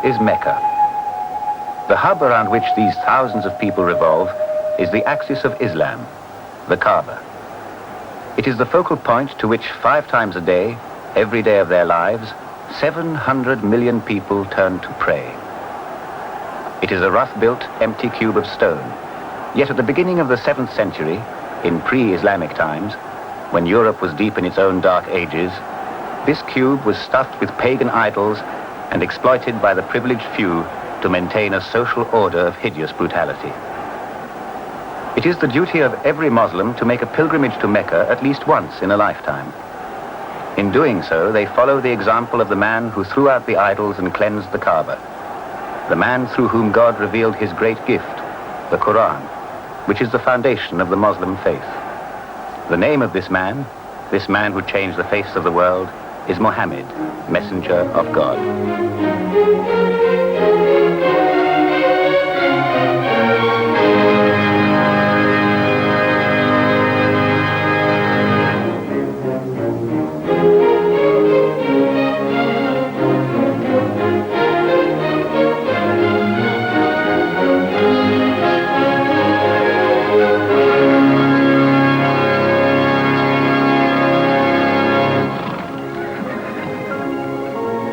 is Mecca. The hub around which these thousands of people revolve is the axis of Islam, the Kaaba. It is the focal point to which 5 times a day, every day of their lives, 700 million people turn to pray. It is a rough-built, empty cube of stone. Yet at the beginning of the 7th century, in pre-Islamic times, when Europe was deep in its own dark ages, this cube was stuffed with pagan idols and exploited by the privileged few to maintain a social order of hideous brutality. It is the duty of every Muslim to make a pilgrimage to Mecca at least once in a lifetime. In doing so, they follow the example of the man who threw out the idols and cleansed the Kaaba, the man through whom God revealed his great gift, the Quran, which is the foundation of the Muslim faith. The name of this man who changed the face of the world, is Muhammad, messenger of God.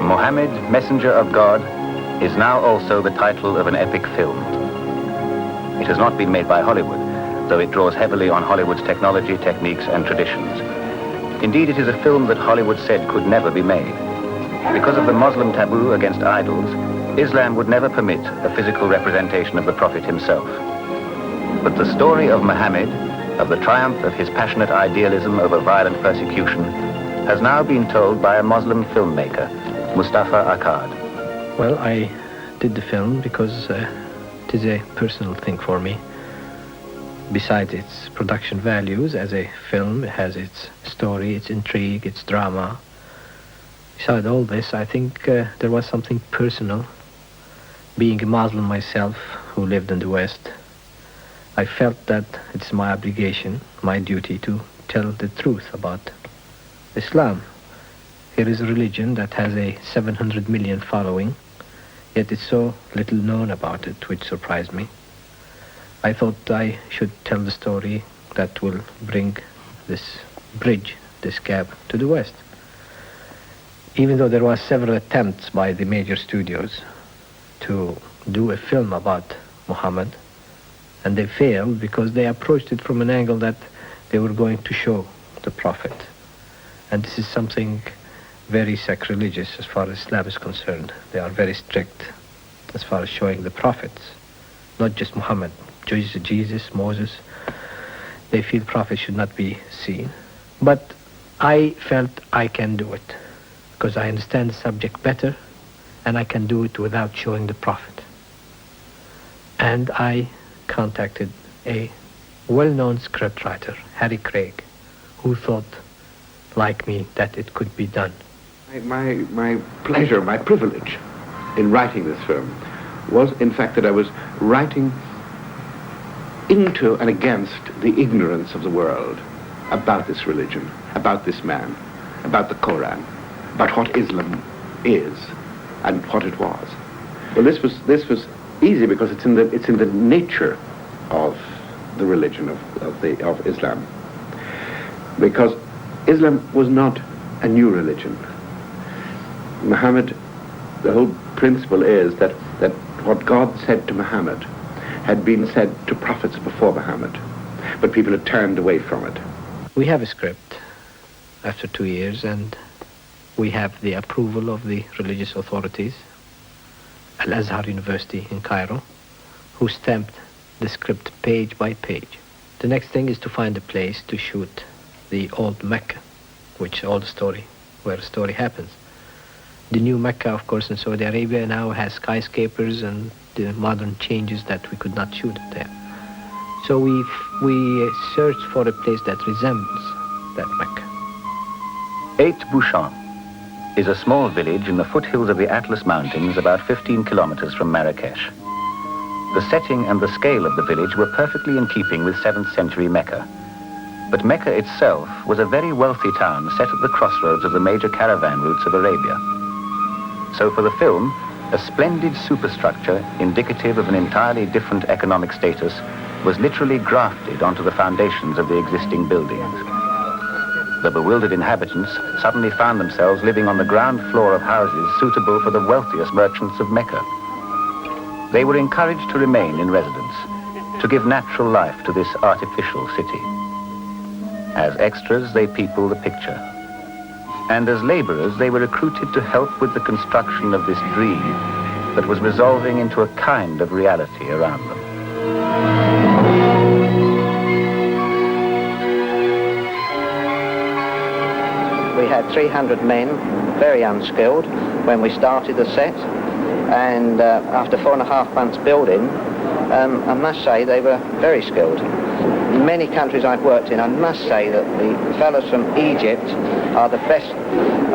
Muhammad, Messenger of God, is now also the title of an epic film. It has not been made by Hollywood, though it draws heavily on Hollywood's technology, techniques, and traditions. Indeed, it is a film that Hollywood said could never be made. Because of the Muslim taboo against idols, Islam would never permit a physical representation of the Prophet himself. But the story of Muhammad, of the triumph of his passionate idealism over violent persecution, has now been told by a Muslim filmmaker, Mustafa Akkad. Well, I did the film because it is a personal thing for me. Besides its production values as a film, it has its story, its intrigue, its drama. Besides all this, I think there was something personal. Being a Muslim myself, who lived in the West, I felt that it's my obligation, my duty to tell the truth about Islam. Here is a religion that has a 700 million following, yet it's so little known about it, which surprised me. I thought I should tell the story that will bring this bridge, this gap to the West. Even though there were several attempts by the major studios to do a film about Muhammad, and they failed because they approached it from an angle that they were going to show the Prophet. And this is something very sacrilegious as far as Islam is concerned. They are very strict as far as showing the prophets, not just Muhammad, Jesus, Moses. They feel prophets should not be seen. But I felt I can do it because I understand the subject better and I can do it without showing the prophet. And I contacted a well-known scriptwriter, Harry Craig, who thought, like me, that it could be done. My pleasure, my privilege in writing this film was, in fact, that I was writing into and against the ignorance of the world about this religion, about this man, about the Quran, about what Islam is and what it was. Well, this was easy because it's in the nature of the religion of Islam, because Islam was not a new religion. Muhammad, the whole principle is that what God said to Muhammad had been said to prophets before Muhammad, but people had turned away from it. We have a script after 2 years, and we have the approval of the religious authorities, Al-Azhar University in Cairo, who stamped the script page by page. The next thing is to find a place to shoot the old Mecca, where the story happens. The new Mecca, of course, in Saudi Arabia now has skyscrapers and the modern changes that we could not shoot it there. So we searched for a place that resembles that Mecca. Eit Bouchan is a small village in the foothills of the Atlas Mountains about 15 kilometers from Marrakesh. The setting and the scale of the village were perfectly in keeping with 7th century Mecca. But Mecca itself was a very wealthy town set at the crossroads of the major caravan routes of Arabia. So for the film, a splendid superstructure indicative of an entirely different economic status was literally grafted onto the foundations of the existing buildings. The bewildered inhabitants suddenly found themselves living on the ground floor of houses suitable for the wealthiest merchants of Mecca. They were encouraged to remain in residence, to give natural life to this artificial city. As extras, they people the picture. And as laborers, they were recruited to help with the construction of this dream that was resolving into a kind of reality around them. We had 300 men, very unskilled, when we started the set. And after 4.5 months building, I must say they were very skilled. In many countries I've worked in, I must say that the fellows from Egypt are the best,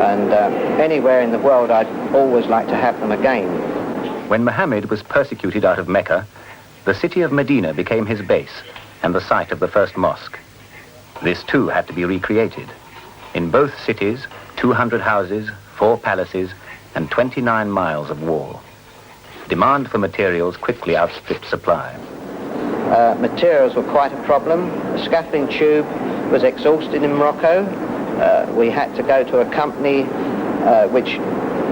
and anywhere in the world I'd always like to have them again. When Muhammad was persecuted out of Mecca, the city of Medina became his base and the site of the first mosque. This too had to be recreated. In both cities, 200 houses, 4 palaces, and 29 miles of wall. Demand for materials quickly outstripped supply. Materials were quite a problem. The scaffolding tube was exhausted in Morocco. We had to go to a company which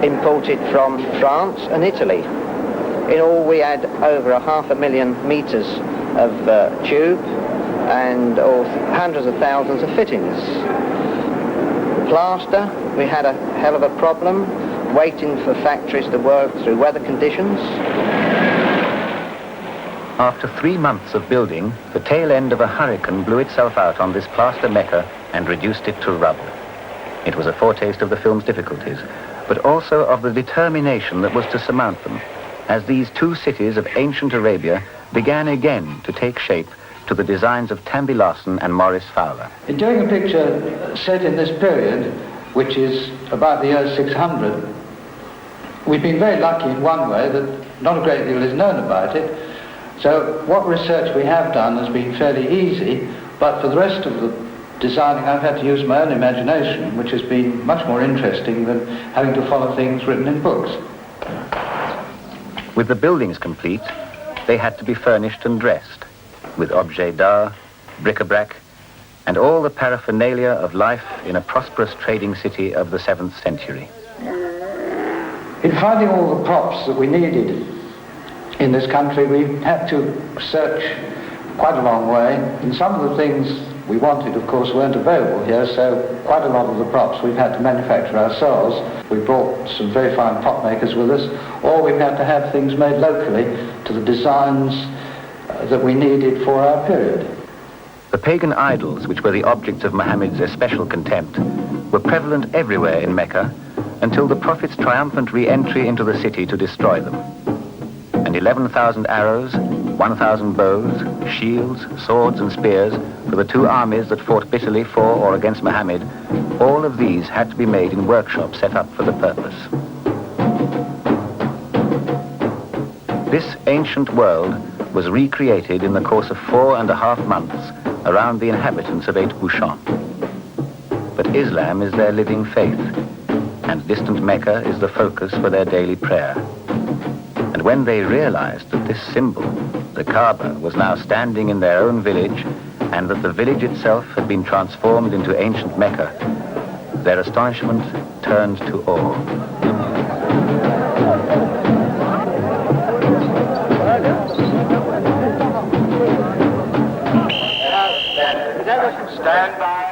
imported from France and Italy. In all, we had over 500,000 meters of tube and hundreds of thousands of fittings. Plaster, we had a hell of a problem, waiting for factories to work through weather conditions. After 3 months of building, the tail end of a hurricane blew itself out on this plaster Mecca and reduced it to rubble. It was a foretaste of the film's difficulties, but also of the determination that was to surmount them, as these 2 cities of ancient Arabia began again to take shape to the designs of Tambi Larsen and Maurice Fowler. In doing a picture set in this period, which is about the year 600, we've been very lucky in one way that not a great deal is known about it. So what research we have done has been fairly easy, but for the rest of the designing I've had to use my own imagination, which has been much more interesting than having to follow things written in books. With the buildings complete, they had to be furnished and dressed with objets d'art, bric-a-brac, and all the paraphernalia of life in a prosperous trading city of the 7th century. In finding all the props that we needed in this country, we had to search quite a long way, and some of the things we wanted, of course, weren't available here, so quite a lot of the props we've had to manufacture ourselves. We brought some very fine prop makers with us, or we've had to have things made locally to the designs that we needed for our period. The pagan idols, which were the objects of Muhammad's especial contempt, were prevalent everywhere in Mecca until the Prophet's triumphant re-entry into the city to destroy them. And 11,000 arrows, 1,000 bows, shields, swords and spears for the 2 armies that fought bitterly for or against Muhammad, all of these had to be made in workshops set up for the purpose. This ancient world was recreated in the course of 4.5 months around the inhabitants of 8 Bouchon. But Islam is their living faith, and distant Mecca is the focus for their daily prayer. And when they realized that this symbol, the Kaaba, was now standing in their own village, and that the village itself had been transformed into ancient Mecca, their astonishment turned to awe.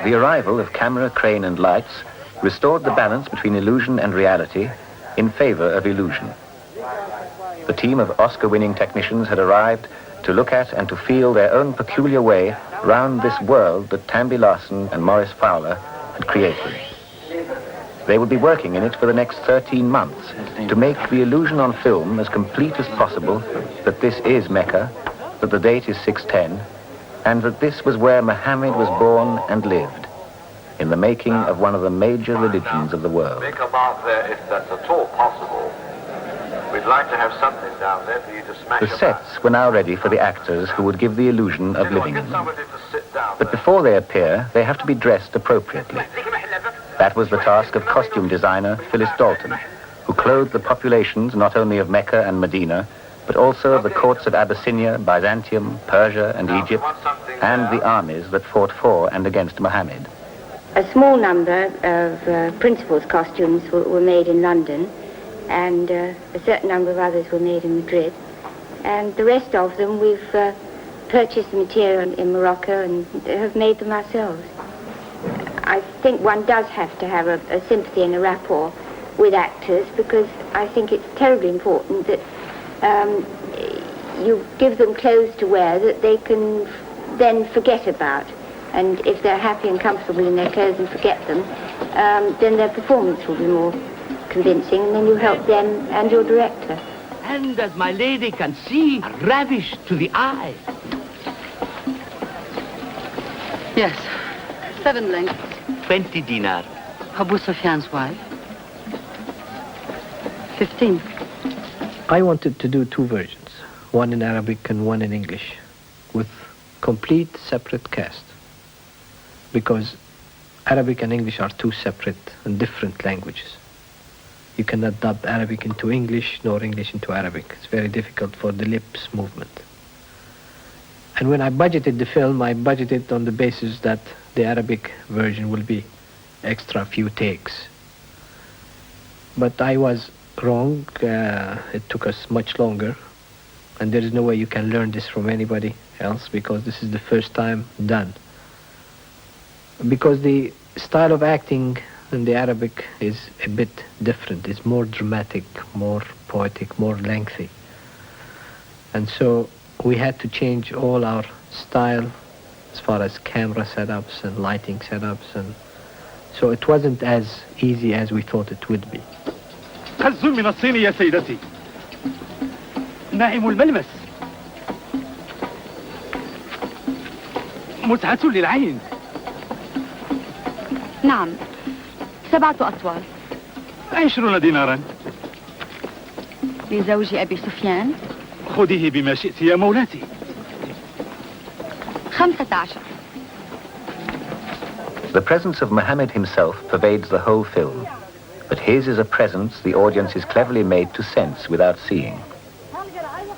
The arrival of camera, crane and lights restored the balance between illusion and reality in favor of illusion. The team of Oscar-winning technicians had arrived to look at and to feel their own peculiar way round this world that Tambi Larsen and Maurice Fowler had created. They would be working in it for the next 13 months to make the illusion on film as complete as possible that this is Mecca, that the date is 610, and that this was where Muhammad was born and lived, in the making of one of the major religions of the world. Make a mark there if that's at all possible. We'd like to have something down there for you to smash. The sets were now ready for the actors who would give the illusion of living in them. But before they appear, they have to be dressed appropriately. That was the task of costume designer Phyllis Dalton, who clothed the populations not only of Mecca and Medina, but also of the courts of Abyssinia, Byzantium, Persia and Egypt, and the armies that fought for and against Muhammad. A small number of principals' costumes were made in London, and a certain number of others were made in Madrid. And the rest of them, we've purchased the material in Morocco and have made them ourselves. I think one does have to have a sympathy and a rapport with actors, because I think it's terribly important that you give them clothes to wear that they can then forget about. And if they're happy and comfortable in their clothes and forget them, then their performance will be more convincing, and then you help them and your director. And as my lady can see, ravished to the eye. Yes, 7 links. 20 dinar. Abu Sufyan's wife. 15. I wanted to do 2 versions, one in Arabic and one in English, with complete separate cast, because Arabic and English are 2 separate and different languages. You cannot dub Arabic into English nor English into Arabic. It's very difficult for the lips movement. And when I budgeted the film, I budgeted on the basis that the Arabic version will be extra few takes. But I was wrong. It took us much longer, and there is no way you can learn this from anybody else, because this is the first time done. Because the style of acting in the Arabic is a bit different. It's more dramatic, more poetic, more lengthy. And so we had to change all our style as far as camera setups and lighting setups, and so it wasn't as easy as we thought it would be. خز من الصين يا سيدتي. ناعم الملمس. متعة للعين. نعم، 7 أطوال. 20 دينارا. لزوج أبي سفيان. خذيه بما شئت يا مولاتي. 15. The presence of Muhammad himself pervades the whole film, but his is a presence the audience is cleverly made to sense without seeing.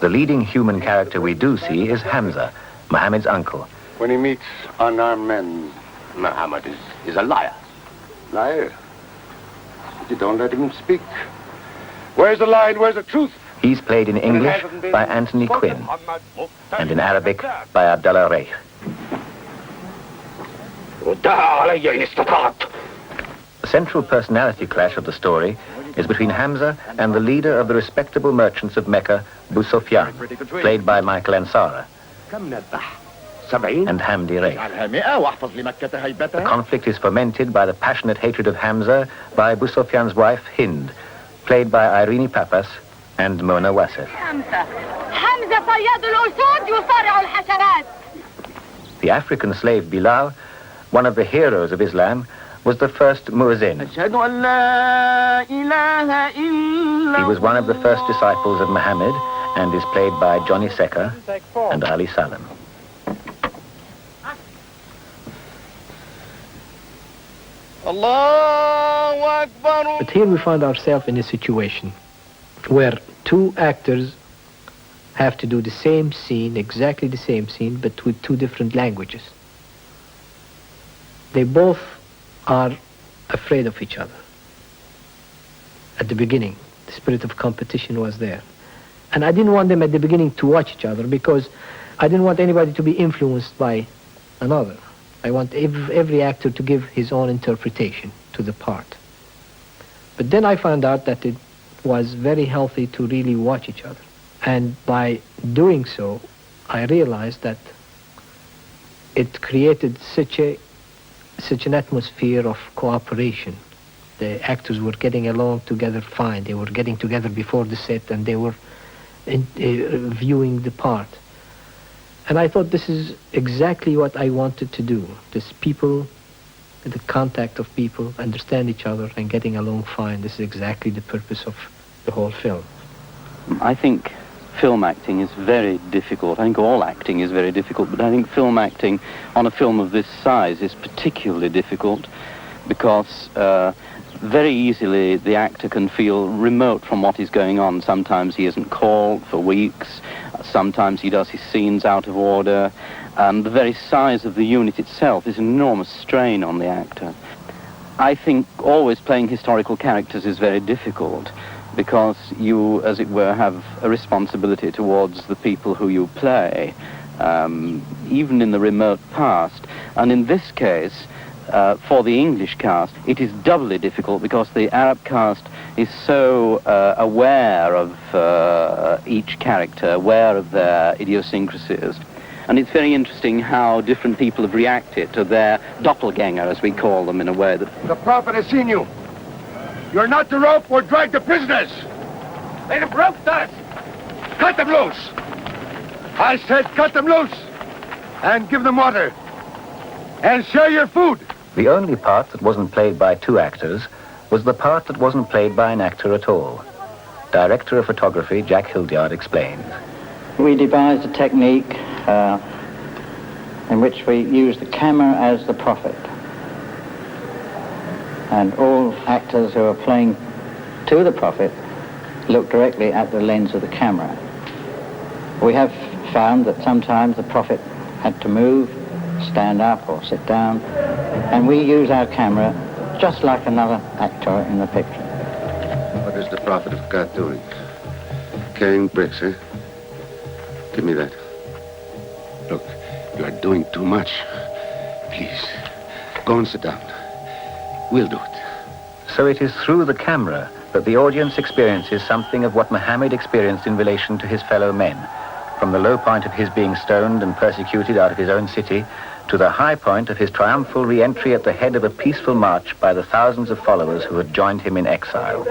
The leading human character we do see is Hamza, Muhammad's uncle. When he meets unarmed men, Muhammad is a liar. liar. You don't let him speak. Where's the lie and where's the truth? He's played in English by Anthony Quinn and in Arabic by Abdullah Reich. The central personality clash of the story is between Hamza and the leader of the respectable merchants of Mecca, Abu Sufyan, played by Michael Ansara, and Hamdi Reich. The conflict is fomented by the passionate hatred of Hamza by Abu Sufyan's wife, Hind, played by Irene Papas and Mona Wasif. The African slave Bilal, one of the heroes of Islam, was the first muezzin. He was one of the first disciples of Muhammad and is played by Johnny Secker and Ali Salam. But here we find ourselves in a situation where 2 actors have to do the same scene, exactly the same scene, but with 2 different languages. They both are afraid of each other. At the beginning, the spirit of competition was there. And I didn't want them at the beginning to watch each other, because I didn't want anybody to be influenced by another. I want every actor to give his own interpretation to the part. But then I found out that it was very healthy to really watch each other. And by doing so, I realized that it created such an atmosphere of cooperation. The actors were getting along together fine. They were getting together before the set, and they were viewing the part. And I thought this is exactly what I wanted to do. This people, the contact of people, understand each other and getting along fine. This is exactly the purpose of the whole film. I think film acting is very difficult. I think all acting is very difficult, but I think film acting on a film of this size is particularly difficult because very easily the actor can feel remote from what is going on. Sometimes he isn't called for weeks, sometimes he does his scenes out of order, and the very size of the unit itself is an enormous strain on the actor. I think always playing historical characters is very difficult because you, as it were, have a responsibility towards the people who you play, even in the remote past. And in this case, for the English cast, it is doubly difficult because the Arab cast is so aware of each character, aware of their idiosyncrasies. And it's very interesting how different people have reacted to their doppelganger, as we call them, in a way that... The Prophet has seen you. You're not to rope or drag the prisoners. Let them rope us. Cut them loose. I said cut them loose. And give them water. And share your food. The only part that wasn't played by two actors was the part that wasn't played by an actor at all. Director of photography Jack Hildyard explained. We devised a technique in which we use the camera as the prophet. And all actors who are playing to the prophet look directly at the lens of the camera. We have found that sometimes the prophet had to move, stand up or sit down, and we use our camera just like another actor in the picture. What is the Prophet of God doing? Carrying bricks, eh? Give me that. Look, you are doing too much. Please, go and sit down. We'll do it. So it is through the camera that the audience experiences something of what Muhammad experienced in relation to his fellow men, from the low point of his being stoned and persecuted out of his own city to the high point of his triumphal re-entry at the head of a peaceful march by the thousands of followers who had joined him in exile.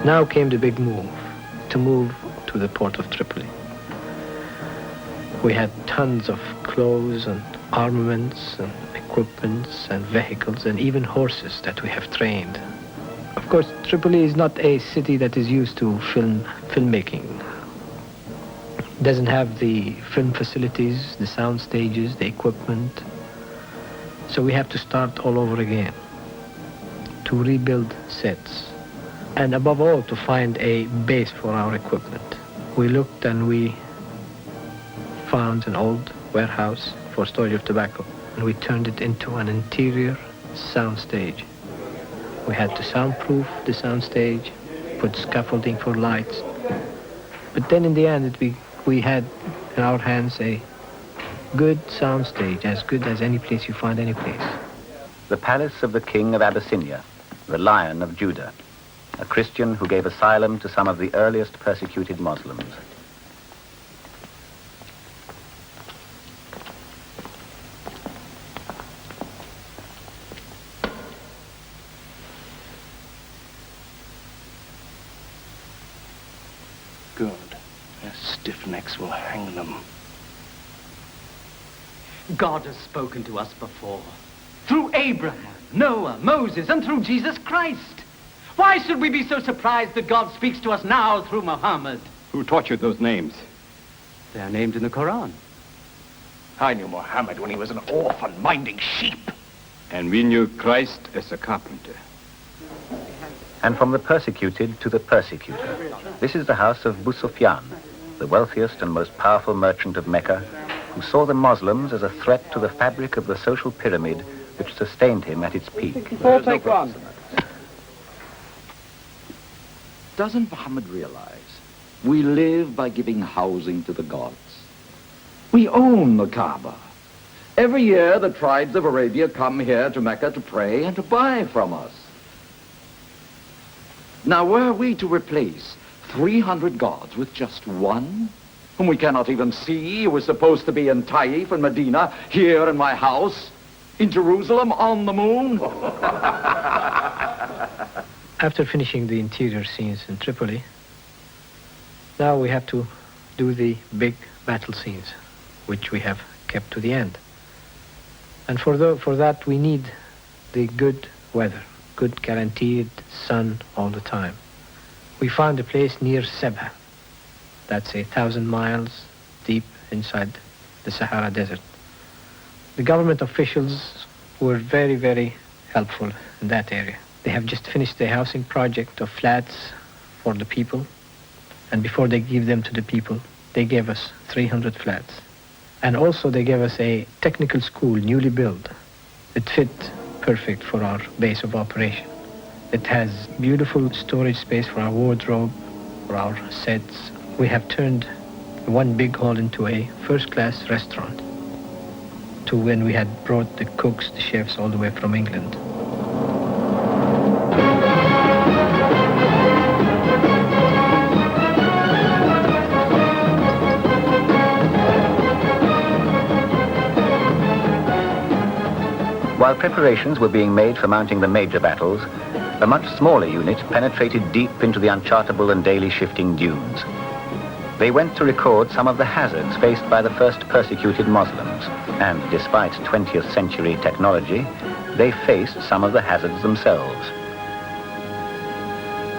Now came the big move, to move to the port of Tripoli. We had tons of clothes and armaments and equipments and vehicles and even horses that we have trained. Of course, Tripoli is not a city that is used to filmmaking. It doesn't have the film facilities, the sound stages, the equipment. So we have to start all over again, to rebuild sets, and above all, to find a base for our equipment. We looked and we found an old warehouse for storage of tobacco, and we turned it into an interior sound stage. We had to soundproof the sound stage, put scaffolding for lights, but then in the end we had in our hands a good sound stage, as good as any place you find any place. The palace of the king of Abyssinia, the Lion of Judah, a Christian who gave asylum to some of the earliest persecuted Muslims. Good. Their stiff necks will hang them. God has spoken to us before. Through Abraham, Noah, Moses, and through Jesus Christ. Why should we be so surprised that God speaks to us now through Muhammad? Who taught you those names? They are named in the Quran. I knew Muhammad when he was an orphan minding sheep. And we knew Christ as a carpenter. And from the persecuted to the persecutor. This is the house of Sufyan, the wealthiest and most powerful merchant of Mecca, who saw the Muslims as a threat to the fabric of the social pyramid which sustained him at its peak. Take one. Doesn't Muhammad realize we live by giving housing to the gods? We own the Kaaba. Every year the tribes of Arabia come here to Mecca to pray and to buy from us. Now were we to replace 300 gods with just one, whom we cannot even see, who is supposed to be in Taif and Medina, here in my house, in Jerusalem, on the moon? After finishing the interior scenes in Tripoli, now we have to do the big battle scenes, which we have kept to the end. And for that we need the good weather, good guaranteed sun all the time. We found a place near Sebha. That's 1,000 miles deep inside the Sahara Desert. The government officials were very, very helpful in that area. They have just finished a housing project of flats for the people. And before they give them to the people, they gave us 300 flats. And also they gave us a technical school, newly built. It fit perfect for our base of operation. It has beautiful storage space for our wardrobe, for our sets. We have turned one big hall into a first-class restaurant to when we had brought the cooks, the chefs all the way from England. While preparations were being made for mounting the major battles, a much smaller unit penetrated deep into the unchartable and daily shifting dunes. They went to record some of the hazards faced by the first persecuted Muslims, and despite 20th century technology, they faced some of the hazards themselves.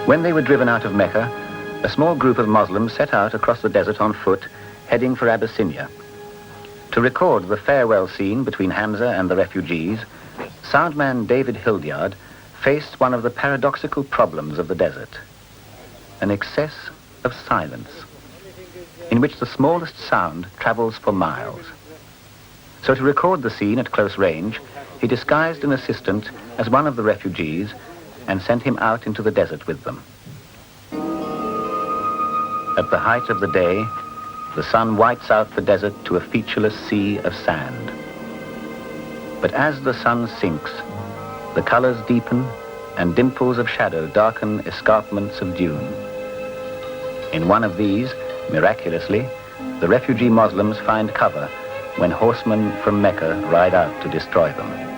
When they were driven out of Mecca, a small group of Muslims set out across the desert on foot, heading for Abyssinia. To record the farewell scene between Hamza and the refugees, soundman David Hildyard faced one of the paradoxical problems of the desert, an excess of silence, in which the smallest sound travels for miles. So to record the scene at close range, he disguised an assistant as one of the refugees and sent him out into the desert with them. At the height of the day, the sun whites out the desert to a featureless sea of sand. But as the sun sinks, the colors deepen and dimples of shadow darken escarpments of dune. In one of these, miraculously, the refugee Muslims find cover when horsemen from Mecca ride out to destroy them.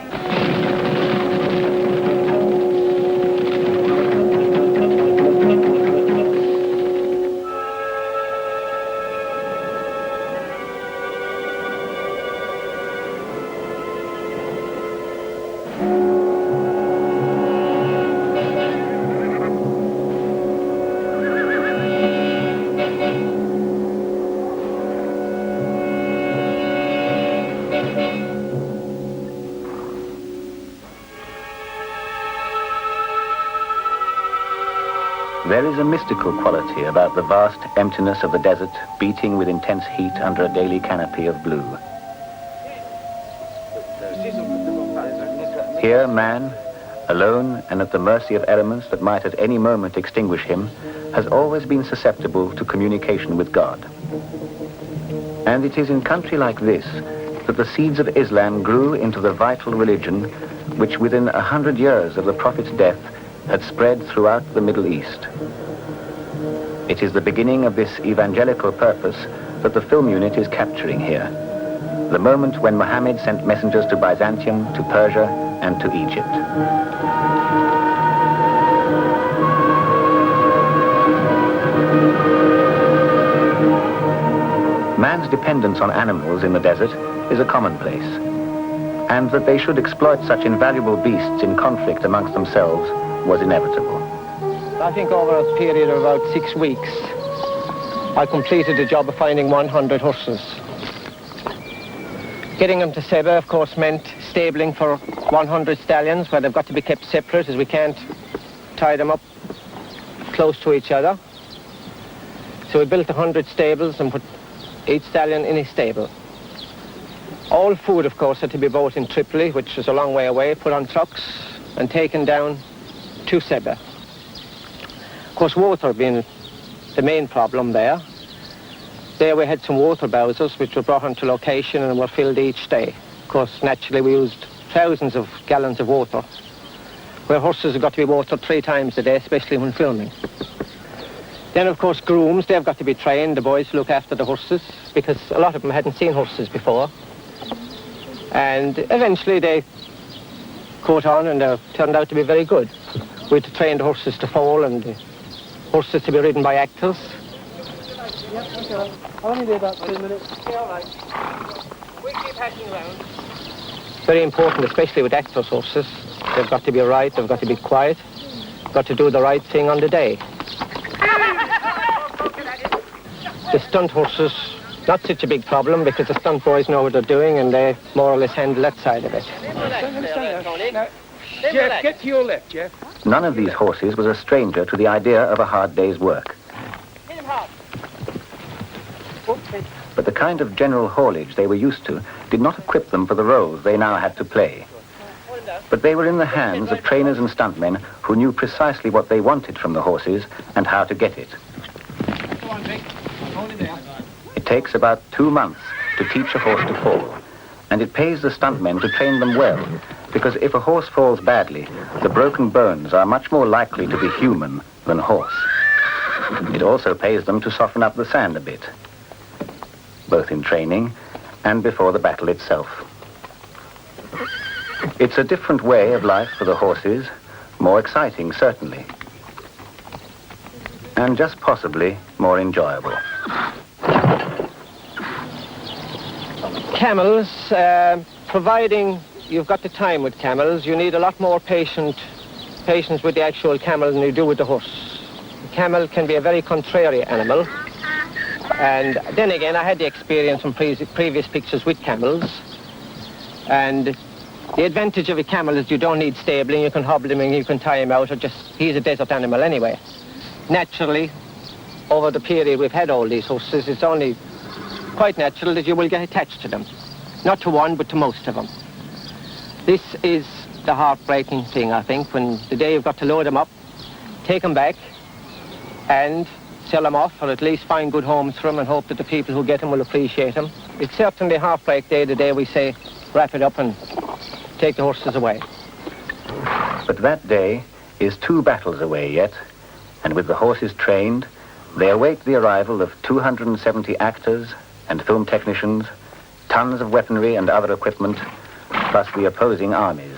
There is a mystical quality about the vast emptiness of the desert beating with intense heat under a daily canopy of blue. Here, man, alone and at the mercy of elements that might at any moment extinguish him, has always been susceptible to communication with God. And it is in country like this that the seeds of Islam grew into the vital religion which within 100 years of the Prophet's death had spread throughout the Middle East. It is the beginning of this evangelical purpose that the film unit is capturing here, the moment when Muhammad sent messengers to Byzantium, to Persia, and to Egypt. Man's dependence on animals in the desert is a commonplace, and that they should exploit such invaluable beasts in conflict amongst themselves was inevitable. I think over a period of about 6 weeks, I completed the job of finding 100 horses. Getting them to Sebha, of course, meant stabling for 100 stallions, where they've got to be kept separate, as we can't tie them up close to each other. So we built 100 stables and put each stallion in his stable. All food, of course, had to be bought in Tripoli, which was a long way away, put on trucks and taken down to Sebha. Of course, water being the main problem there. There we had some water bowsers which were brought onto location and were filled each day. Of course, naturally we used thousands of gallons of water, where horses have got to be watered 3 times a day, especially when filming. Then, of course, grooms, they've got to be trained, the boys look after the horses, because a lot of them hadn't seen horses before. And eventually they caught on and they turned out to be very good. We had to train the horses to foal and the horses to be ridden by actors. I'll only be about 2 minutes. Yeah, all right. We keep hacking around. Very important, especially with actors' horses. They've got to be right, they've got to be quiet, got to do the right thing on the day. The stunt horses, not such a big problem because the stunt boys know what they're doing and they more or less handle that side of it. Jeff, get to your left, Jeff. None of these horses was a stranger to the idea of a hard day's work. But the kind of general haulage they were used to did not equip them for the roles they now had to play. But they were in the hands of trainers and stuntmen who knew precisely what they wanted from the horses and how to get it. It takes about 2 months to teach a horse to fall, and it pays the stuntmen to train them well, because if a horse falls badly, the broken bones are much more likely to be human than horse. It also pays them to soften up the sand a bit, both in training and before the battle itself. It's a different way of life for the horses, more exciting certainly, and just possibly more enjoyable. Camels, providing you've got the time with camels, you need a lot more patience with the actual camel than you do with the horse. The camel can be a very contrary animal. And then again, I had the experience from previous pictures with camels. And the advantage of a camel is you don't need stabling, you can hobble him and you can tie him out, or just, he's a desert animal anyway. Naturally, over the period we've had all these horses, it's only quite natural that you will get attached to them. Not to one, but to most of them. This is the heartbreaking thing, I think, when the day you've got to load them up, take them back, and sell them off, or at least find good homes for them and hope that the people who get them will appreciate them. It's certainly a heartbreak day, the day we say, wrap it up and take the horses away. But that day is 2 battles away yet, and with the horses trained, they await the arrival of 270 actors and film technicians, tons of weaponry and other equipment, plus the opposing armies.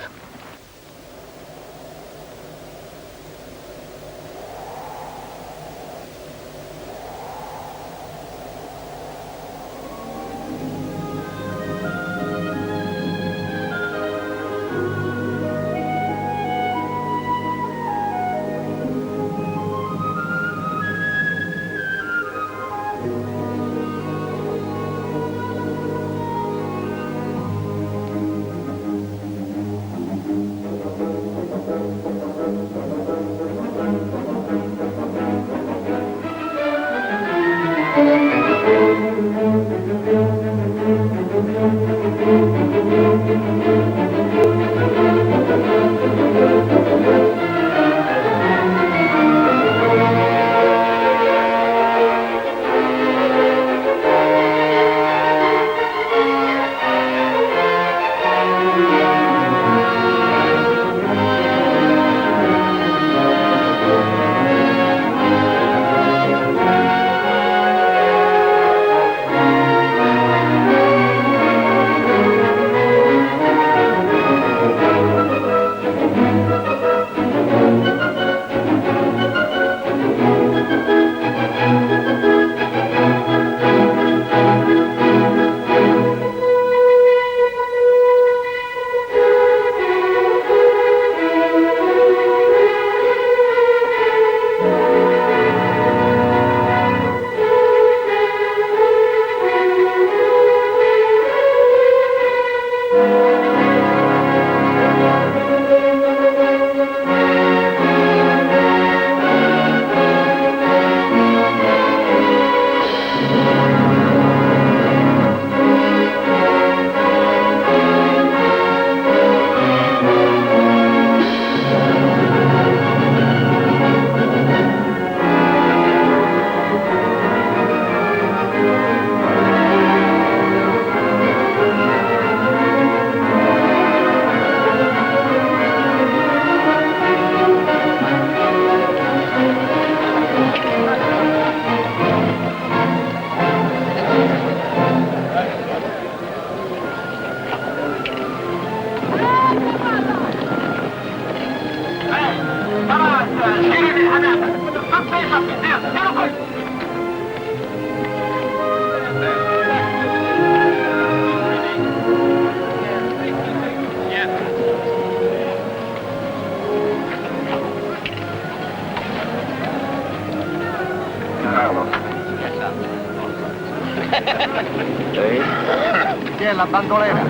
è la bandolera.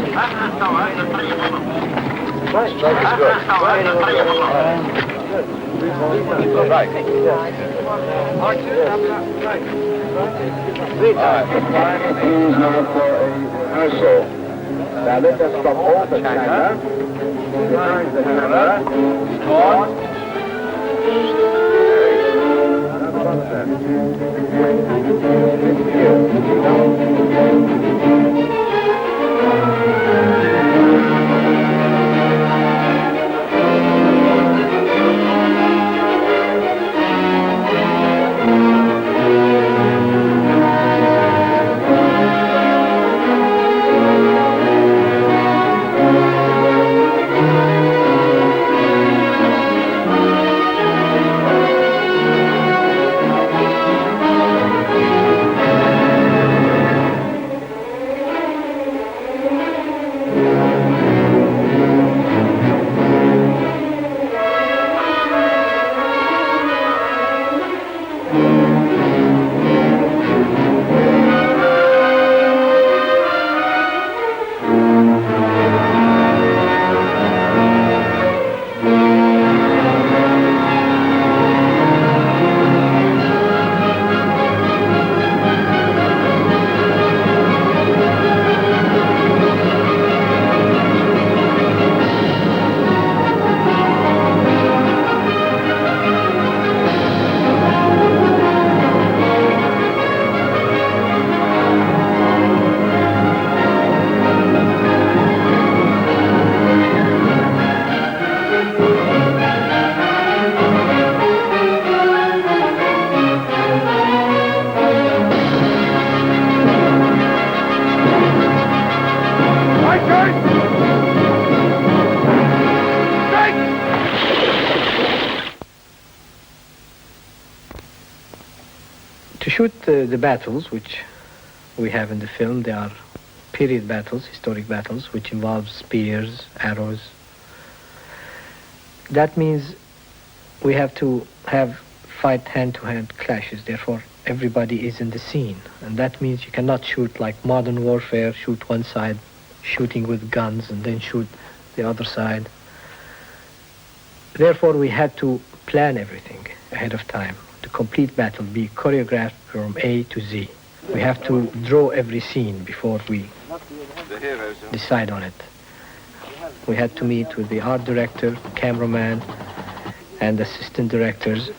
Right. Please now for a rehearsal. Now let us stop all the camera. Behind the camera. On. To shoot the battles which we have in the film, they are period battles, historic battles, which involve spears, arrows. That means we have to fight hand-to-hand clashes. Therefore, everybody is in the scene. And that means you cannot shoot like modern warfare, shoot one side, shooting with guns, and then shoot the other side. Therefore, we had to plan everything ahead of time. The complete battle be choreographed from A to Z. We have to draw every scene before we decide on it. We had to meet with the art director, cameraman, and assistant directors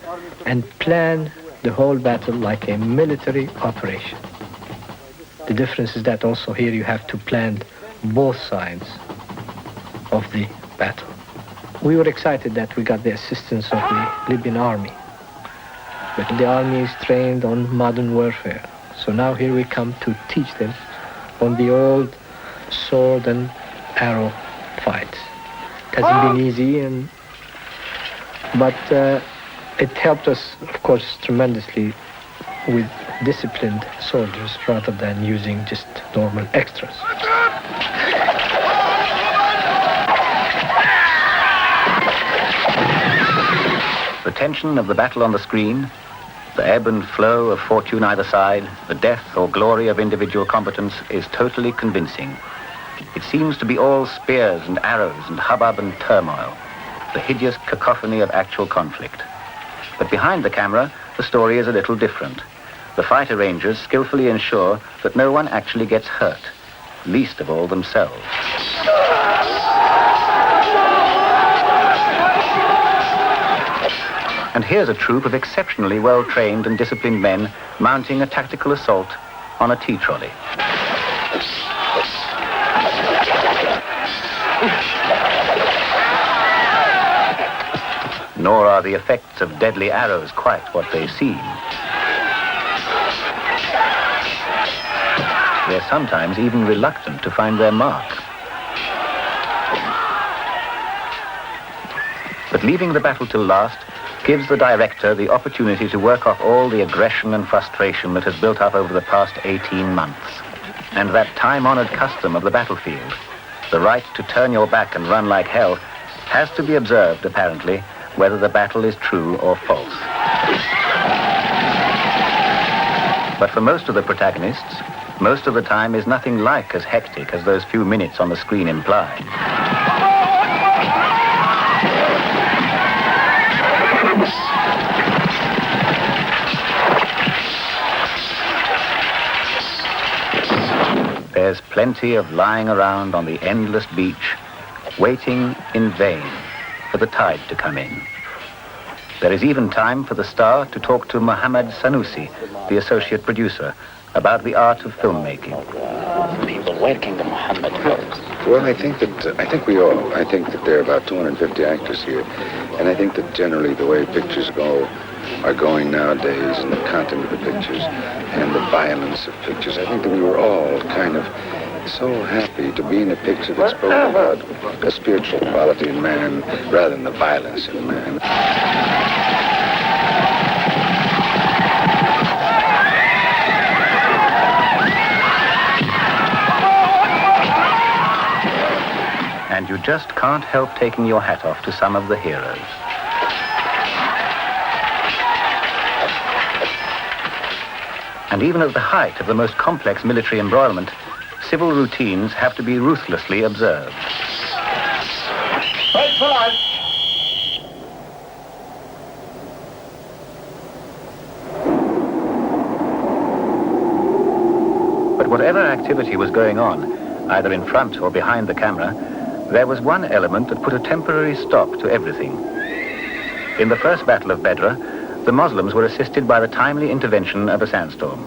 and plan the whole battle like a military operation. The difference is that also here you have to plan both sides of the battle. We were excited that we got the assistance of the Libyan army. But the army is trained on modern warfare. So now here we come to teach them on the old sword and arrow fights. It hasn't been easy, but it helped us, of course, tremendously with disciplined soldiers rather than using just normal extras. The tension of the battle on the screen, the ebb and flow of fortune either side, the death or glory of individual combatants is totally convincing. It seems to be all spears and arrows and hubbub and turmoil, the hideous cacophony of actual conflict. But behind the camera, the story is a little different. The fight arrangers skillfully ensure that no one actually gets hurt, least of all themselves. And here's a troop of exceptionally well-trained and disciplined men mounting a tactical assault on a tea trolley. Nor are the effects of deadly arrows quite what they seem. They're sometimes even reluctant to find their mark. But leaving the battle till last gives the director the opportunity to work off all the aggression and frustration that has built up over the past 18 months. And that time-honored custom of the battlefield, the right to turn your back and run like hell, has to be observed, apparently, whether the battle is true or false. But for most of the protagonists, most of the time is nothing like as hectic as those few minutes on the screen imply. There's plenty of lying around on the endless beach, waiting in vain for the tide to come in. There is even time for the star to talk to Mohammed Sanusi, the associate producer, about the art of filmmaking. People, where can the Mohammed go? Well, I think that there are about 250 actors here, and I think that generally the way pictures are going nowadays, and the content of the pictures, and the violence of pictures, I think that we were all kind of so happy to be in a picture that spoke about a spiritual quality in man rather than the violence in man. And you just can't help taking your hat off to some of the heroes. And even at the height of the most complex military embroilment, civil routines have to be ruthlessly observed. Wait for life. But whatever activity was going on, either in front or behind the camera, there was one element that put a temporary stop to everything. In the first Battle of Bedra, the Muslims were assisted by the timely intervention of a sandstorm.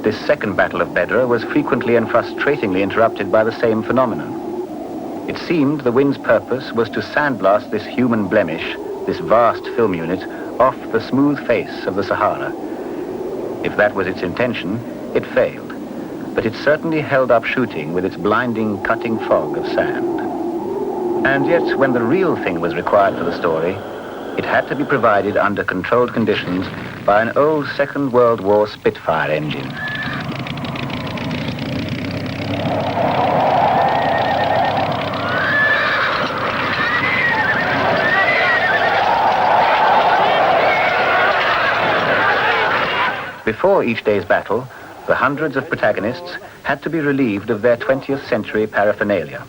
This second Battle of Bedra was frequently and frustratingly interrupted by the same phenomenon. It seemed the wind's purpose was to sandblast this human blemish, this vast film unit, off the smooth face of the Sahara. If that was its intention, it failed. But it certainly held up shooting with its blinding, cutting fog of sand. And yet, when the real thing was required for the story, it had to be provided under controlled conditions by an old Second World War Spitfire engine. Before each day's battle, the hundreds of protagonists had to be relieved of their 20th century paraphernalia.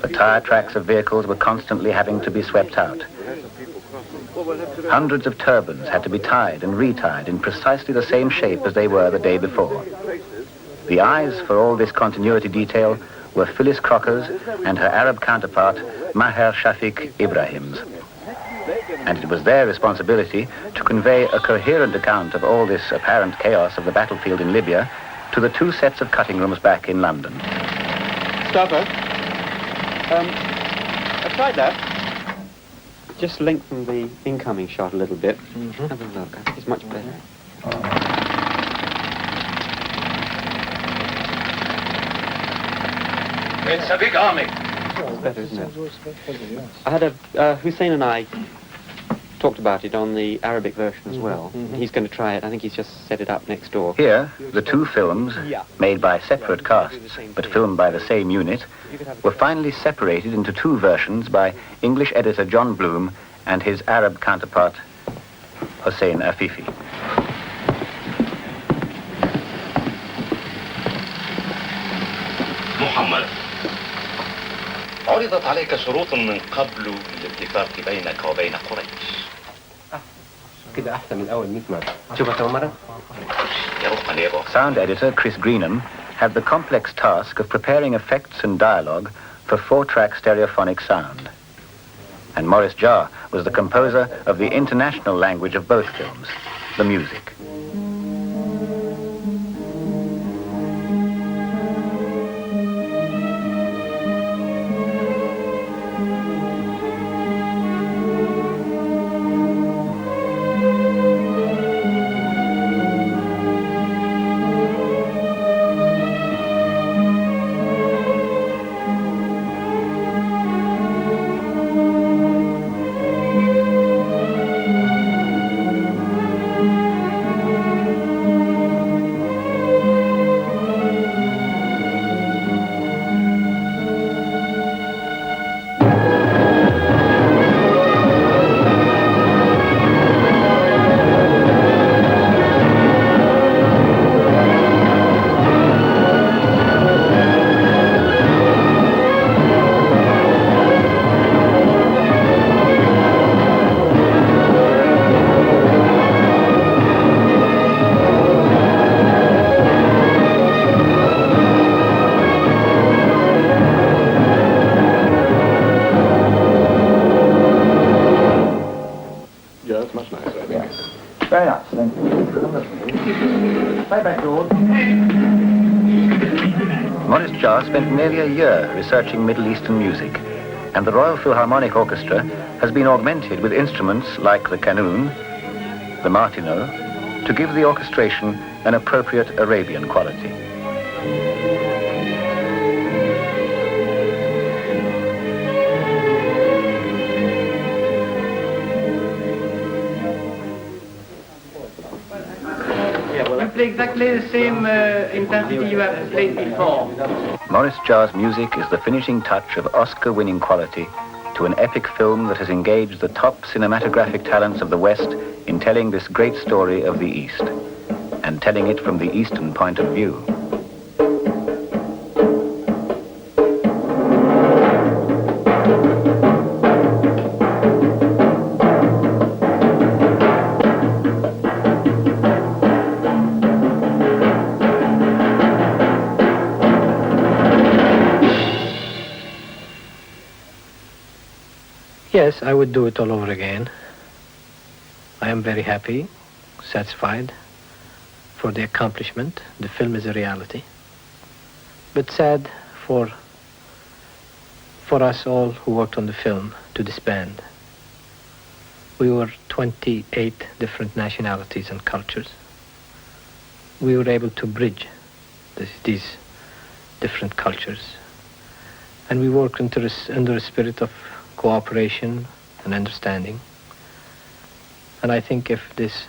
The tire tracks of vehicles were constantly having to be swept out. Hundreds of turbans had to be tied and retied in precisely the same shape as they were the day before. The eyes for all this continuity detail were Phyllis Crocker's and her Arab counterpart, Maher Shafiq Ibrahim's. And it was their responsibility to convey a coherent account of all this apparent chaos of the battlefield in Libya to the two sets of cutting rooms back in London. Mustafa, I've tried that. Just lengthen the incoming shot a little bit. Have a look. I think it's much better. It's a big army. It's better, isn't it? I had Hussein and I talked about it on the Arabic version as well. He's going to try it. I think he's just set it up next door. Here, the two films, made by separate casts but filmed by the same unit, were finally separated into two versions by English editor John Bloom and his Arab counterpart, Hossein Afifi. محمد، عرضت عليك شروط من قبل للاتفاق بينك وبين قريش. كده أحسن من أول 100 مرة. شوفها كم مرة؟ Sound editor Chris Greenham had the complex task of preparing effects and dialogue for 4-track stereophonic sound. And Maurice Jarre was the composer of the international language of both films, the music. Stay back, George. Maurice Jarre spent nearly a year researching Middle Eastern music, and the Royal Philharmonic Orchestra has been augmented with instruments like the qanun, the martineau, to give the orchestration an appropriate Arabian quality. You play exactly the same intensity you have played before. Maurice Jarre's music is the finishing touch of Oscar-winning quality to an epic film that has engaged the top cinematographic talents of the West in telling this great story of the East, and telling it from the Eastern point of view. Yes, I would do it all over again. I am very happy, satisfied for the accomplishment. The film is a reality. But sad for us all who worked on the film to disband. We were 28 different nationalities and cultures. We were able to bridge these different cultures. And we worked under a spirit of cooperation and understanding. And I think if this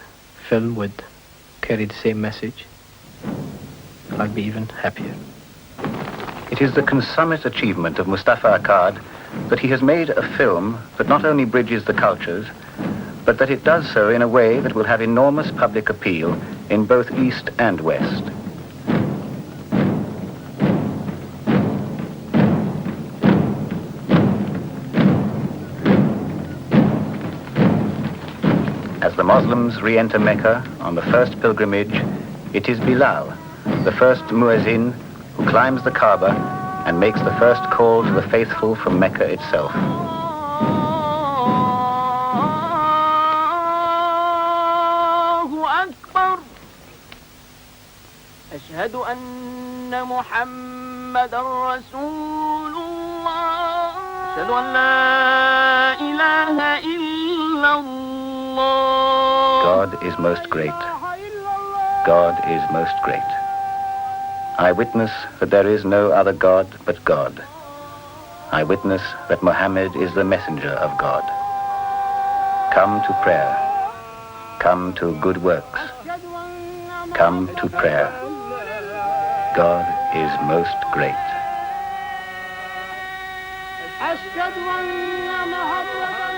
film would carry the same message, I'd be even happier. It is the consummate achievement of Mustafa Akkad that he has made a film that not only bridges the cultures, but that it does so in a way that will have enormous public appeal in both East and West. As the Muslims re-enter Mecca on the first pilgrimage, it is Bilal, the first muezzin, who climbs the Kaaba and makes the first call to the faithful from Mecca itself. أشهد أن محمد رسول الله أشهد أن لا إله إلا الله God is most great. God is most great. I witness that there is no other God but God. I witness that Muhammad is the messenger of God. Come to prayer. Come to good works. Come to prayer. God is most great. أشهد أن محمد